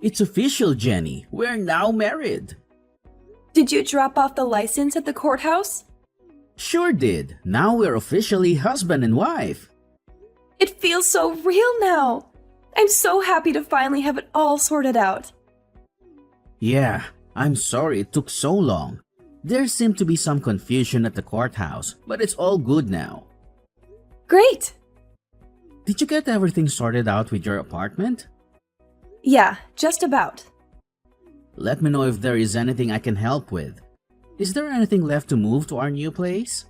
It's official, Jenny. We're now married. Did you drop off the license at the courthouse? Sure did. Now we're officially husband and wife. It feels so real now. I'm so happy to finally have it all sorted out. Yeah, I'm sorry it took so long. There seemed to be some confusion at the courthouse, but it's all good now. Great! Did you get everything sorted out with your apartment? Yeah, just about. Let me know if there is anything I can help with. Is there anything left to move to our new place?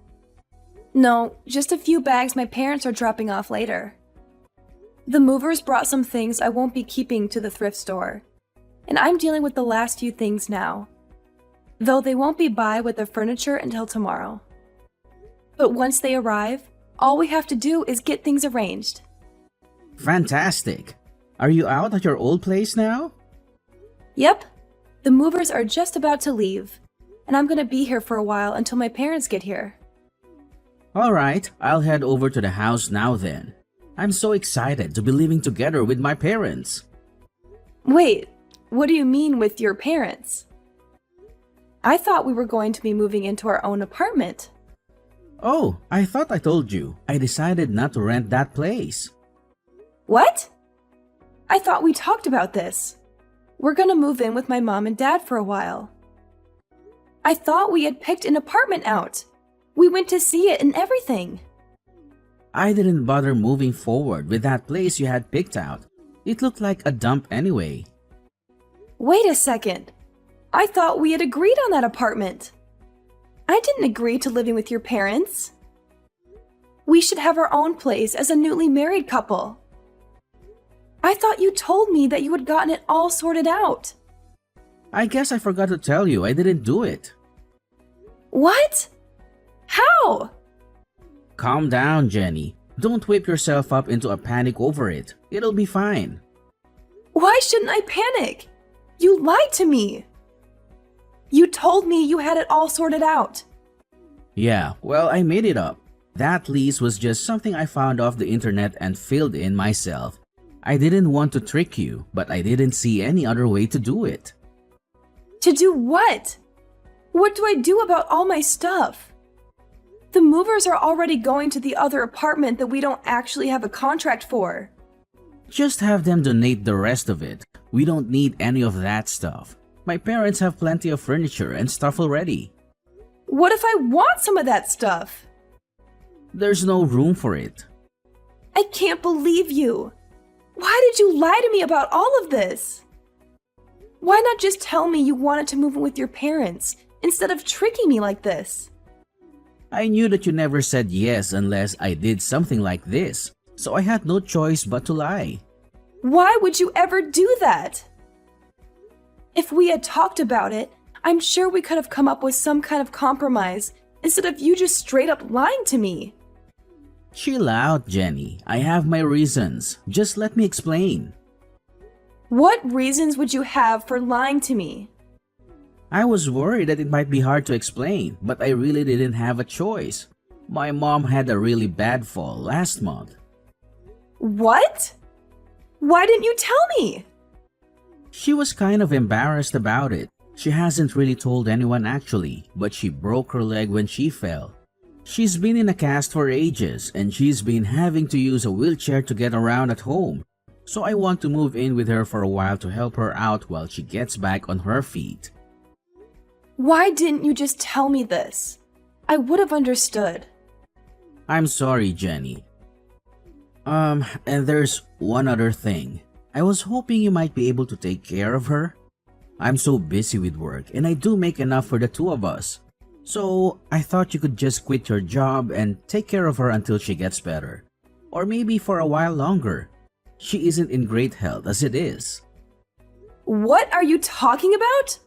No, just a few bags my parents are dropping off later. The movers brought some things I won't be keeping to the thrift store, and I'm dealing with the last few things now, though they won't be by with the furniture until tomorrow. But once they arrive, all we have to do is get things arranged. Fantastic! Are you out at your old place now? Yep, the movers are just about to leave, and I'm gonna be here for a while until my parents get here. Alright, I'll head over to the house now then. I'm so excited to be living together with my parents. Wait, what do you mean with your parents? I thought we were going to be moving into our own apartment. Oh, I thought I told you. I decided not to rent that place. What? I thought we talked about this. We're gonna move in with my mom and dad for a while. I thought we had picked an apartment out. We went to see it and everything. I didn't bother moving forward with that place you had picked out. It looked like a dump anyway. Wait a second. I thought we had agreed on that apartment. I didn't agree to living with your parents. We should have our own place as a newly married couple. I thought you told me that you had gotten it all sorted out. I guess I forgot to tell you I didn't do it. What? How? Calm down, Jenny. Don't whip yourself up into a panic over it. It'll be fine. Why shouldn't I panic? You lied to me. You told me you had it all sorted out. Yeah, well, I made it up. That lease was just something I found off the internet and filled in myself. I didn't want to trick you, but I didn't see any other way to do it. To do what? What do I do about all my stuff? The movers are already going to the other apartment that we don't actually have a contract for. Just have them donate the rest of it. We don't need any of that stuff. My parents have plenty of furniture and stuff already. What if I want some of that stuff? There's no room for it. I can't believe you. Why did you lie to me about all of this? Why not just tell me you wanted to move in with your parents instead of tricking me like this? I knew that you never said yes unless I did something like this, so I had no choice but to lie. Why would you ever do that? If we had talked about it, I'm sure we could have come up with some kind of compromise instead of you just straight up lying to me. Chill out, Jenny. I have my reasons. Just let me explain. What reasons would you have for lying to me? I was worried that it might be hard to explain, but I really didn't have a choice. My mom had a really bad fall last month. What? Why didn't you tell me? She was kind of embarrassed about it. She hasn't really told anyone actually, but she broke her leg when she fell. She's been in a cast for ages, and she's been having to use a wheelchair to get around at home. So I want to move in with her for a while to help her out while she gets back on her feet. Why didn't you just tell me this? I would have understood. I'm sorry, Jenny. And there's one other thing. I was hoping you might be able to take care of her. I'm so busy with work, and I do make enough for the two of us. So I thought you could just quit your job and take care of her until she gets better. Or maybe for a while longer. She isn't in great health as it is. What are you talking about?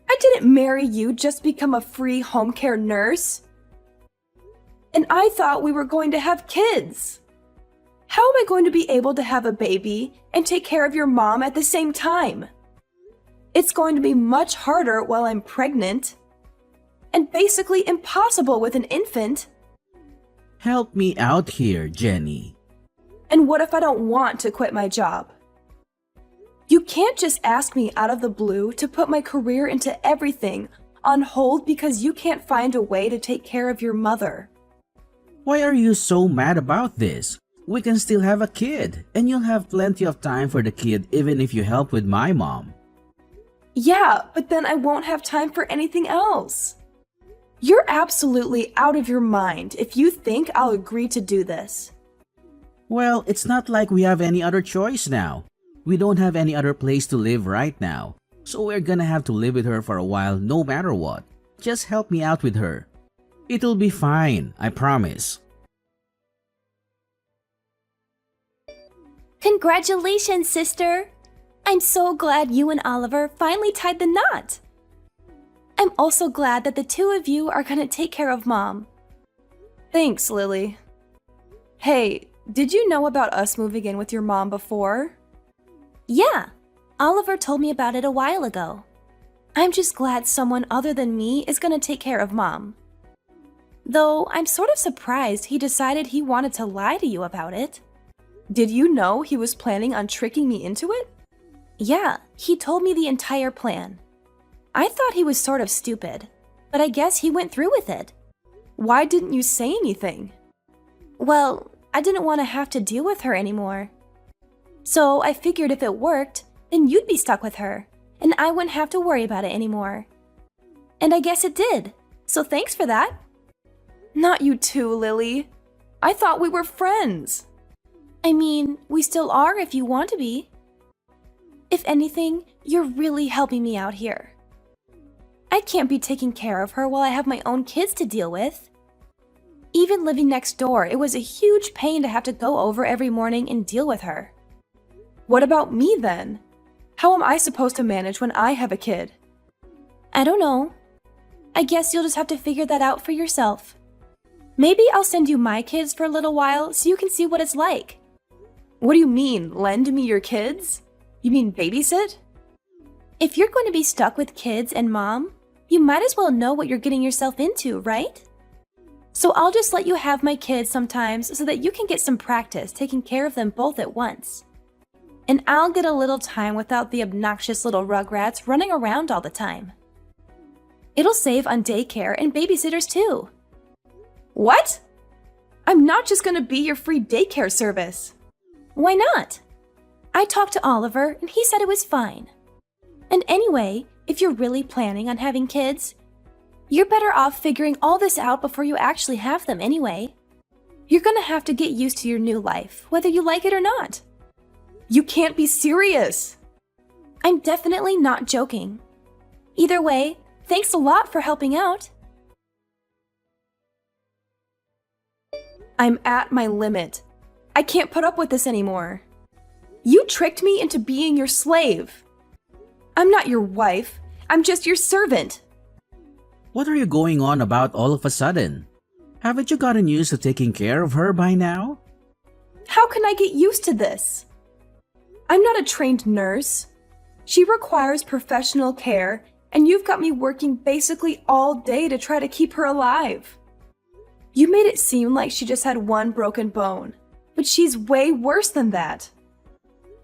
I didn't marry you just to become a free home care nurse. And I thought we were going to have kids. How am I going to be able to have a baby and take care of your mom at the same time? It's going to be much harder while I'm pregnant, and basically impossible with an infant. Help me out here, Jenny. And what if I don't want to quit my job? You can't just ask me out of the blue to put my career into everything on hold because you can't find a way to take care of your mother. Why are you so mad about this? We can still have a kid, and you'll have plenty of time for the kid even if you help with my mom. Yeah, but then I won't have time for anything else. You're absolutely out of your mind if you think I'll agree to do this. Well, it's not like we have any other choice now. We don't have any other place to live right now, so we're gonna have to live with her for a while no matter what. Just help me out with her. It'll be fine, I promise. Congratulations, sister! I'm so glad you and Oliver finally tied the knot. I'm also glad that the two of you are gonna take care of Mom. Thanks, Lily. Hey, did you know about us moving in with your mom before? Yeah, Oliver told me about it a while ago. I'm just glad someone other than me is gonna take care of Mom. Though I'm sort of surprised he decided he wanted to lie to you about it. Did you know he was planning on tricking me into it? Yeah, he told me the entire plan. I thought he was sort of stupid, but I guess he went through with it. Why didn't you say anything? Well, I didn't want to have to deal with her anymore. So I figured if it worked, then you'd be stuck with her, and I wouldn't have to worry about it anymore. And I guess it did, so thanks for that. Not you too, Lily. I thought we were friends. I mean, we still are if you want to be. If anything, you're really helping me out here. I can't be taking care of her while I have my own kids to deal with. Even living next door, it was a huge pain to have to go over every morning and deal with her. What about me then? How am I supposed to manage when I have a kid? I don't know. I guess you'll just have to figure that out for yourself. Maybe I'll send you my kids for a little while so you can see what it's like. What do you mean, lend me your kids? You mean babysit? If you're going to be stuck with kids and Mom, you might as well know what you're getting yourself into, right? So I'll just let you have my kids sometimes so that you can get some practice taking care of them both at once. And I'll get a little time without the obnoxious little rugrats running around all the time. It'll save on daycare and babysitters too. What? I'm not just gonna be your free daycare service. Why not? I talked to Oliver and he said it was fine. And anyway, if you're really planning on having kids, you're better off figuring all this out before you actually have them anyway. You're gonna have to get used to your new life, whether you like it or not. You can't be serious. I'm definitely not joking. Either way, thanks a lot for helping out. I'm at my limit. I can't put up with this anymore. You tricked me into being your slave. I'm not your wife. I'm just your servant. What are you going on about all of a sudden? Haven't you gotten used to taking care of her by now? How can I get used to this? I'm not a trained nurse. She requires professional care, and you've got me working basically all day to try to keep her alive. You made it seem like she just had one broken bone, but she's way worse than that.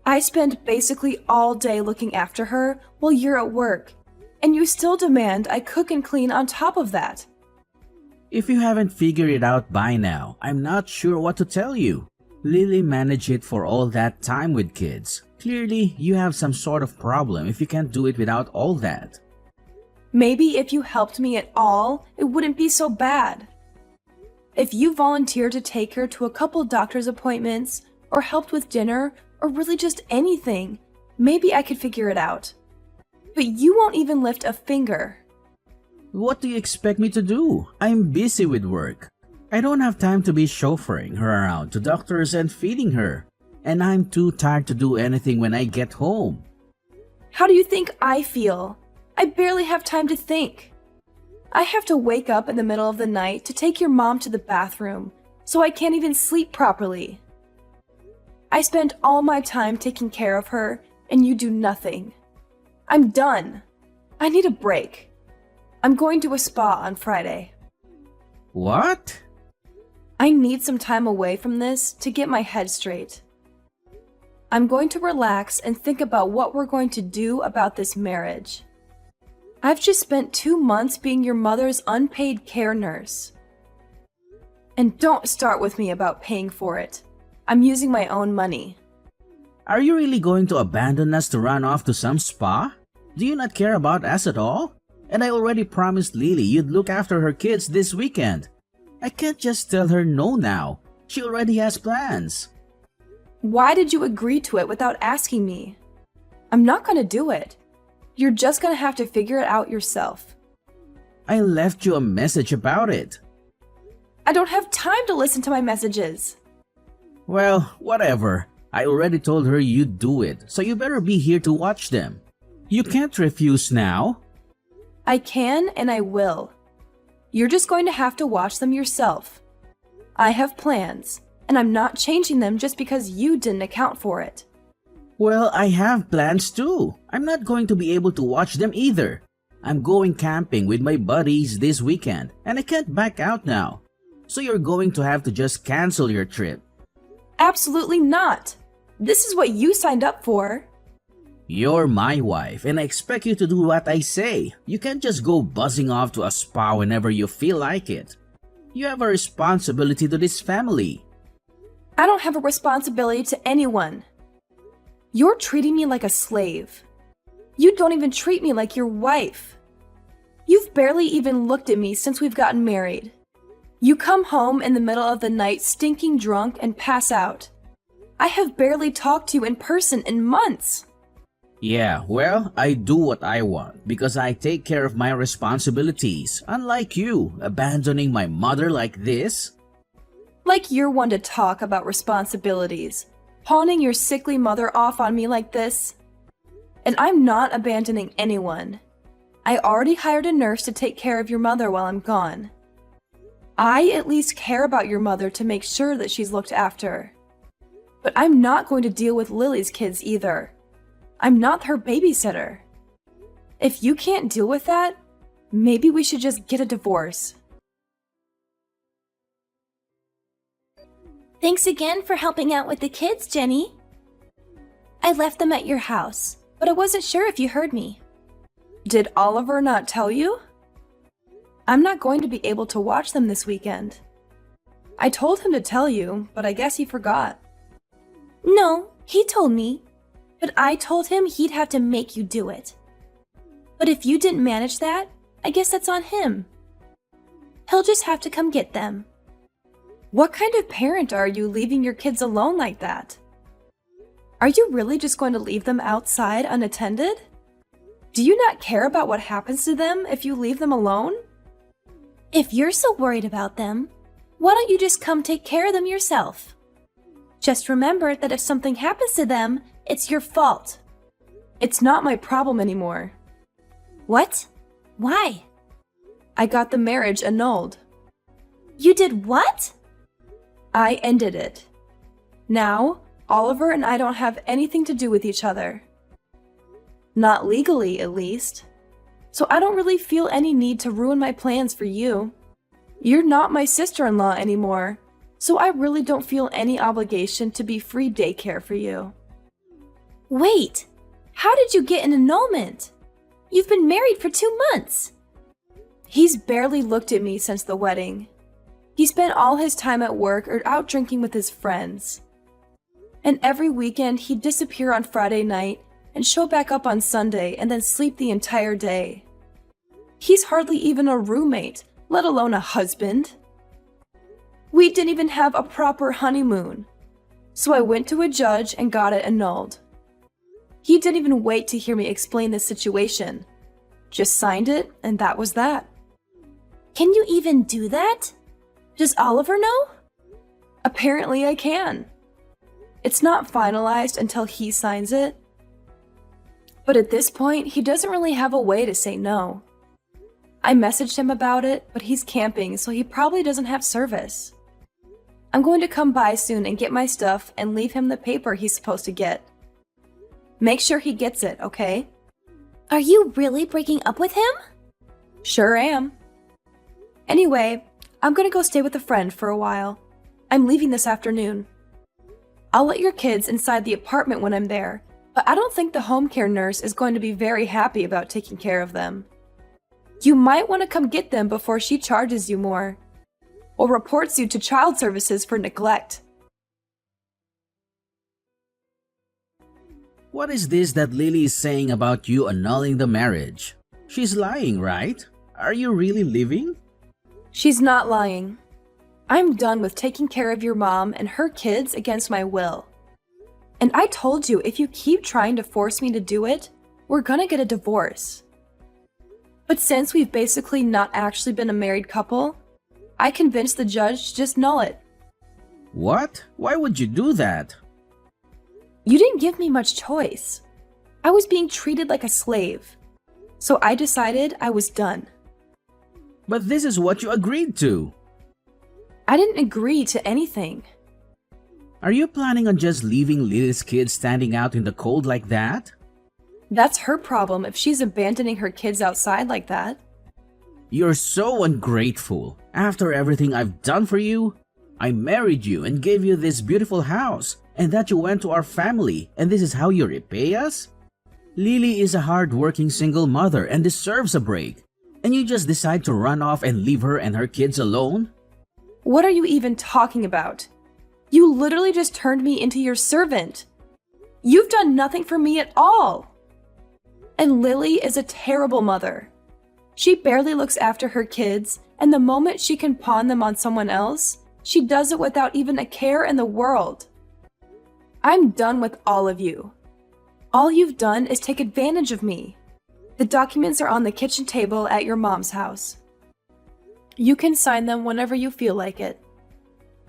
I spend basically all day looking after her while you're at work, and you still demand I cook and clean on top of that. If you haven't figured it out by now, I'm not sure what to tell you. Lily managed it for all that time with kids. Clearly, you have some sort of problem if you can't do it without all that. Maybe if you helped me at all, it wouldn't be so bad. If you volunteered to take her to a couple doctor's appointments, or helped with dinner, or really just anything, maybe I could figure it out. But you won't even lift a finger. What do you expect me to do? I'm busy with work. I don't have time to be chauffeuring her around to doctors and feeding her. And I'm too tired to do anything when I get home. How do you think I feel? I barely have time to think. I have to wake up in the middle of the night to take your mom to the bathroom, so I can't even sleep properly. I spend all my time taking care of her, and you do nothing. I'm done. I need a break. I'm going to a spa on Friday. What? I need some time away from this to get my head straight. I'm going to relax and think about what we're going to do about this marriage. I've just spent 2 months being your mother's unpaid care nurse. And don't start with me about paying for it. I'm using my own money. Are you really going to abandon us to run off to some spa? Do you not care about us at all? And I already promised Lily you'd look after her kids this weekend. I can't just tell her no now. She already has plans. Why did you agree to it without asking me? I'm not going to do it. You're just going to have to figure it out yourself. I left you a message about it. I don't have time to listen to my messages. Well, whatever. I already told her you'd do it, so you better be here to watch them. You can't refuse now. I can and I will. You're just going to have to watch them yourself. I have plans, and I'm not changing them just because you didn't account for it. Well, I have plans too. I'm not going to be able to watch them either. I'm going camping with my buddies this weekend, and I can't back out now. So you're going to have to just cancel your trip. Absolutely not. This is what you signed up for. You're my wife, and I expect you to do what I say. You can't just go buzzing off to a spa whenever you feel like it. You have a responsibility to this family. I don't have a responsibility to anyone. You're treating me like a slave. You don't even treat me like your wife. You've barely even looked at me since we've gotten married. You come home in the middle of the night stinking drunk and pass out. I have barely talked to you in person in months. Yeah, well, I do what I want because I take care of my responsibilities, unlike you, abandoning my mother like this. Like you're one to talk about responsibilities, pawning your sickly mother off on me like this. And I'm not abandoning anyone. I already hired a nurse to take care of your mother while I'm gone. I at least care about your mother to make sure that she's looked after. But I'm not going to deal with Lily's kids either. I'm not her babysitter. If you can't deal with that, maybe we should just get a divorce. Thanks again for helping out with the kids, Jenny. I left them at your house, but I wasn't sure if you heard me. Did Oliver not tell you? I'm not going to be able to watch them this weekend. I told him to tell you, but I guess he forgot. No, he told me, but I told him he'd have to make you do it. But if you didn't manage that, I guess that's on him. He'll just have to come get them. What kind of parent are you leaving your kids alone like that? Are you really just going to leave them outside unattended? Do you not care about what happens to them if you leave them alone? If you're so worried about them, why don't you just come take care of them yourself? Just remember that if something happens to them, it's your fault. It's not my problem anymore. What? Why? I got the marriage annulled. You did what? I ended it. Now, Oliver and I don't have anything to do with each other. Not legally, at least. So I don't really feel any need to ruin my plans for you. You're not my sister-in-law anymore, so I really don't feel any obligation to be free daycare for you. Wait, how did you get an annulment? You've been married for 2 months. He's barely looked at me since the wedding. He spent all his time at work or out drinking with his friends. And every weekend he'd disappear on Friday night and show back up on Sunday and then sleep the entire day. He's hardly even a roommate, let alone a husband. We didn't even have a proper honeymoon. So I went to a judge and got it annulled. He didn't even wait to hear me explain the situation. Just signed it, and that was that. Can you even do that? Does Oliver know? Apparently I can. It's not finalized until he signs it. But at this point, he doesn't really have a way to say no. I messaged him about it, but he's camping, so he probably doesn't have service. I'm going to come by soon and get my stuff and leave him the paper he's supposed to get. Make sure he gets it, okay? Are you really breaking up with him? Sure am. Anyway, I'm gonna go stay with a friend for a while. I'm leaving this afternoon. I'll let your kids inside the apartment when I'm there, but I don't think the home care nurse is going to be very happy about taking care of them. You might want to come get them before she charges you more, or reports you to child services for neglect. What is this that Lily is saying about you annulling the marriage? She's lying, right? Are you really leaving? She's not lying. I'm done with taking care of your mom and her kids against my will. And I told you, if you keep trying to force me to do it, we're gonna get a divorce. But since we've basically not actually been a married couple, I convinced the judge to just null it. What? Why would you do that? You didn't give me much choice. I was being treated like a slave. So I decided I was done. But this is what you agreed to. I didn't agree to anything. Are you planning on just leaving Lily's kids standing out in the cold like that? That's her problem if she's abandoning her kids outside like that. You're so ungrateful. After everything I've done for you, I married you and gave you this beautiful house, and that you went to our family, and this is how you repay us? Lily is a hard-working single mother and deserves a break, and you just decide to run off and leave her and her kids alone? What are you even talking about? You literally just turned me into your servant. You've done nothing for me at all. And Lily is a terrible mother. She barely looks after her kids, and the moment she can pawn them on someone else, she does it without even a care in the world. I'm done with all of you. All you've done is take advantage of me. The documents are on the kitchen table at your mom's house. You can sign them whenever you feel like it.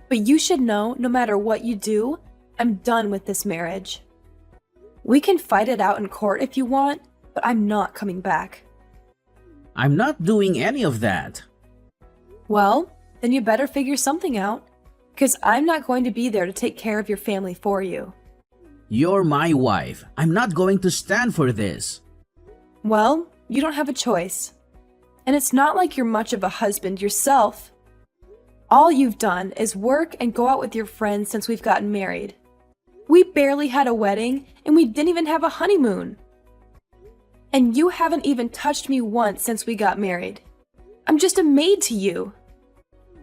But you should know, no matter what you do, I'm done with this marriage. We can fight it out in court if you want, but I'm not coming back. I'm not doing any of that. Well, then you better figure something out, because I'm not going to be there to take care of your family for you. You're my wife. I'm not going to stand for this. Well, you don't have a choice. And it's not like you're much of a husband yourself. All you've done is work and go out with your friends since we've gotten married. We barely had a wedding, and we didn't even have a honeymoon. And you haven't even touched me once since we got married. I'm just a maid to you.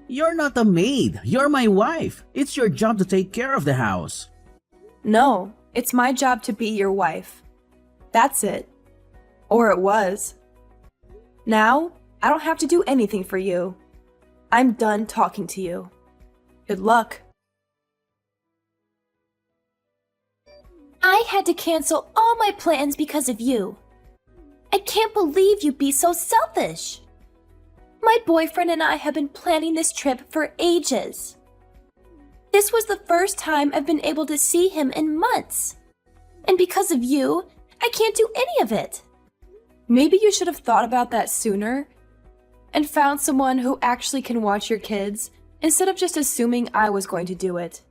You're not a maid. You're my wife. It's your job to take care of the house. No, it's my job to be your wife. That's it. Or it was. Now, I don't have to do anything for you. I'm done talking to you. Good luck. I had to cancel all my plans because of you. I can't believe you'd be so selfish. My boyfriend and I have been planning this trip for ages. This was the first time I've been able to see him in months. And because of you, I can't do any of it. Maybe you should have thought about that sooner and found someone who actually can watch your kids instead of just assuming I was going to do it.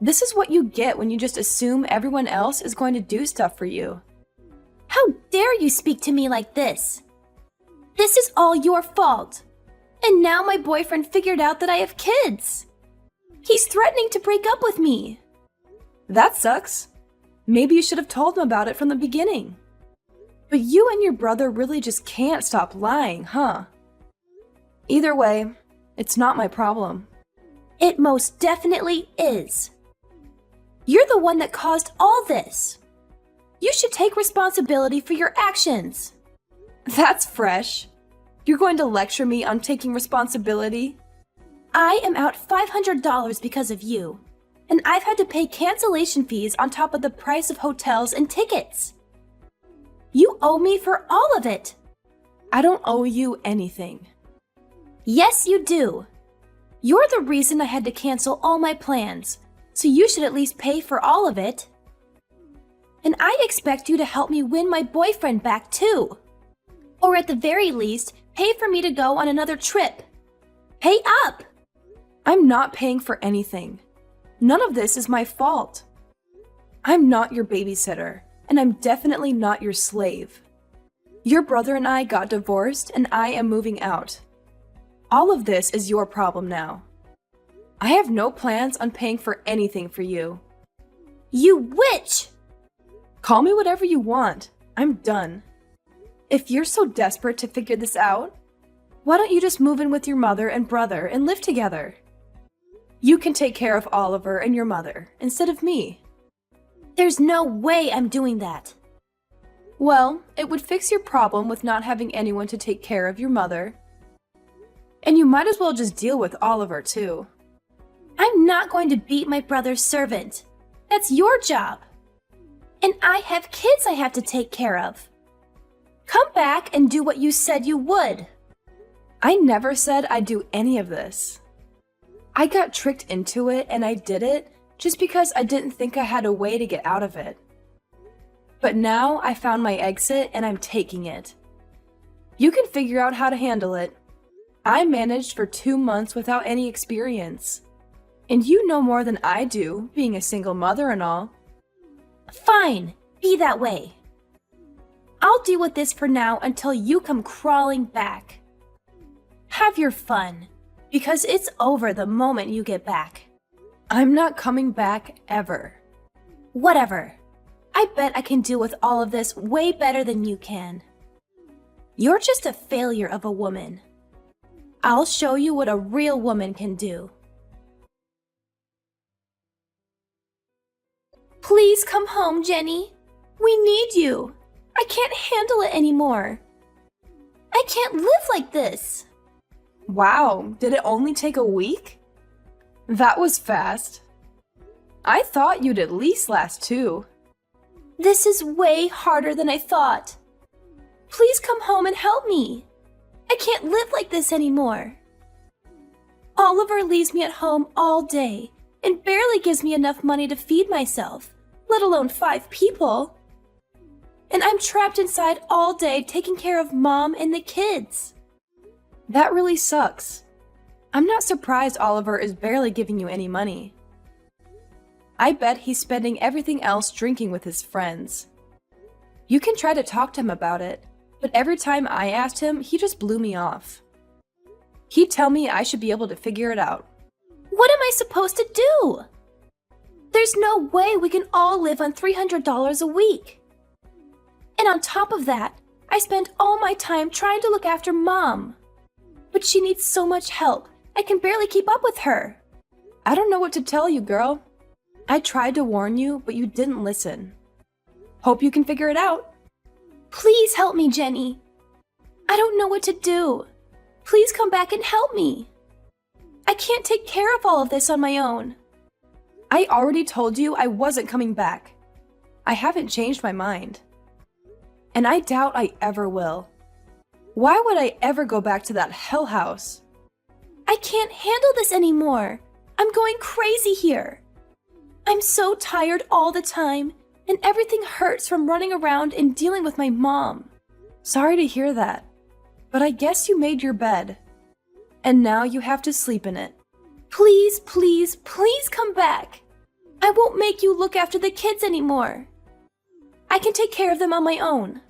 This is what you get when you just assume everyone else is going to do stuff for you. How dare you speak to me like this? This is all your fault. And now my boyfriend figured out that I have kids. He's threatening to break up with me. That sucks. Maybe you should have told him about it from the beginning. But you and your brother really just can't stop lying, huh? Either way, it's not my problem. It most definitely is. You're the one that caused all this. You should take responsibility for your actions. That's fresh. You're going to lecture me on taking responsibility? I am out $500 because of you, and I've had to pay cancellation fees on top of the price of hotels and tickets. You owe me for all of it. I don't owe you anything. Yes, you do. You're the reason I had to cancel all my plans, so you should at least pay for all of it. And I expect you to help me win my boyfriend back too. Or at the very least, pay for me to go on another trip. Pay up! I'm not paying for anything. None of this is my fault. I'm not your babysitter, and I'm definitely not your slave. Your brother and I got divorced, and I am moving out. All of this is your problem now. I have no plans on paying for anything for you. You witch! Call me whatever you want. I'm done. If you're so desperate to figure this out, why don't you just move in with your mother and brother and live together? You can take care of Oliver and your mother instead of me. There's no way I'm doing that. Well, it would fix your problem with not having anyone to take care of your mother. And you might as well just deal with Oliver too. I'm not going to beat my brother's servant. That's your job. And I have kids I have to take care of. Come back and do what you said you would. I never said I'd do any of this. I got tricked into it and I did it just because I didn't think I had a way to get out of it. But now I found my exit and I'm taking it. You can figure out how to handle it. I managed for 2 months without any experience. And you know more than I do, being a single mother and all. Fine, be that way. I'll deal with this for now until you come crawling back. Have your fun, because it's over the moment you get back. I'm not coming back ever. Whatever. I bet I can deal with all of this way better than you can. You're just a failure of a woman. I'll show you what a real woman can do. Please come home, Jenny. We need you. I can't handle it anymore. I can't live like this. Wow, did it only take a week? That was fast. I thought you'd at least last 2. This is way harder than I thought. Please come home and help me. I can't live like this anymore. Oliver leaves me at home all day and barely gives me enough money to feed myself, let alone 5 people. And I'm trapped inside all day taking care of Mom and the kids. That really sucks. I'm not surprised Oliver is barely giving you any money. I bet he's spending everything else drinking with his friends. You can try to talk to him about it, but every time I asked him, he just blew me off. He'd tell me I should be able to figure it out. What am I supposed to do? There's no way we can all live on $300 a week. And on top of that, I spend all my time trying to look after Mom. But she needs so much help, I can barely keep up with her. I don't know what to tell you, girl. I tried to warn you, but you didn't listen. Hope you can figure it out. Please help me, Jenny. I don't know what to do. Please come back and help me. I can't take care of all of this on my own. I already told you I wasn't coming back. I haven't changed my mind. And I doubt I ever will. Why would I ever go back to that hell house? I can't handle this anymore. I'm going crazy here. I'm so tired all the time, and everything hurts from running around and dealing with my mom. Sorry to hear that, but I guess you made your bed. And now you have to sleep in it. Please, please, please come back. I won't make you look after the kids anymore. I can take care of them on my own.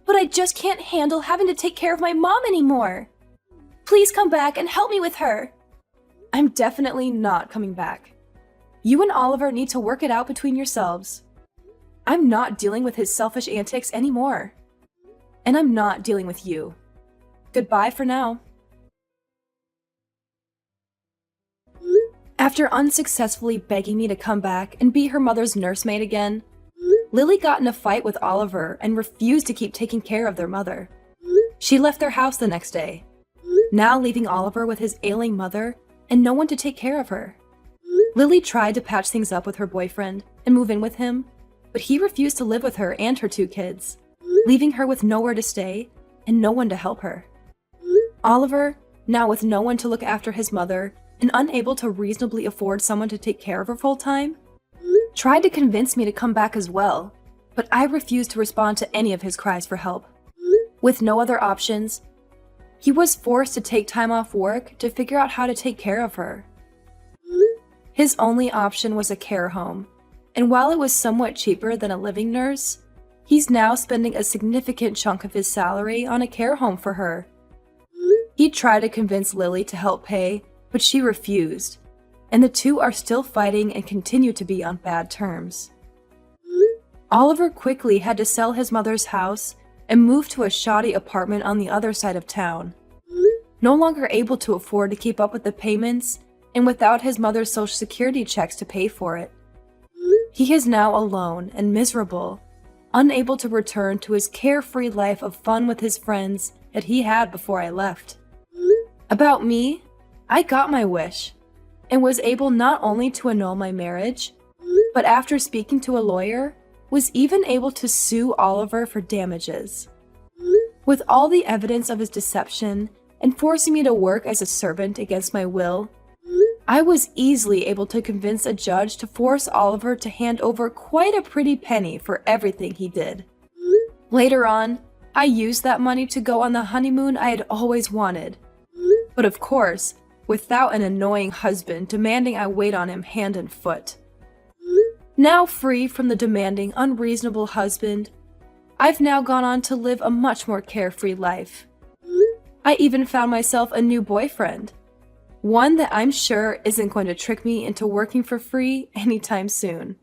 But I just can't handle having to take care of my mom anymore. Please come back and help me with her. I'm definitely not coming back. You and Oliver need to work it out between yourselves. I'm not dealing with his selfish antics anymore. And I'm not dealing with you. Goodbye for now. After unsuccessfully begging me to come back and be her mother's nursemaid again, Lily got in a fight with Oliver and refused to keep taking care of their mother. She left their house the next day, now leaving Oliver with his ailing mother and no one to take care of her. Lily tried to patch things up with her boyfriend and move in with him, but he refused to live with her and her 2 kids, leaving her with nowhere to stay and no one to help her. Oliver, now with no one to look after his mother and unable to reasonably afford someone to take care of her full time, tried to convince me to come back as well, but I refused to respond to any of his cries for help. With no other options, he was forced to take time off work to figure out how to take care of her. His only option was a care home, and while it was somewhat cheaper than a living nurse, he's now spending a significant chunk of his salary on a care home for her. He tried to convince Lily to help pay, but she refused. and the two are still fighting and continue to be on bad terms. Oliver quickly had to sell his mother's house and move to a shoddy apartment on the other side of town. No longer able to afford to keep up with the payments, and without his mother's social security checks to pay for it. He is now alone and miserable, unable to return to his carefree life of fun with his friends that he had before I left. About me, I got my wish, and was able not only to annul my marriage, but after speaking to a lawyer, was even able to sue Oliver for damages. With all the evidence of his deception and forcing me to work as a servant against my will, I was easily able to convince a judge to force Oliver to hand over quite a pretty penny for everything he did. Later on, I used that money to go on the honeymoon I had always wanted. But of course, without an annoying husband demanding I wait on him hand and foot. Now free from the demanding, unreasonable husband, I've now gone on to live a much more carefree life. I even found myself a new boyfriend. One that I'm sure isn't going to trick me into working for free anytime soon.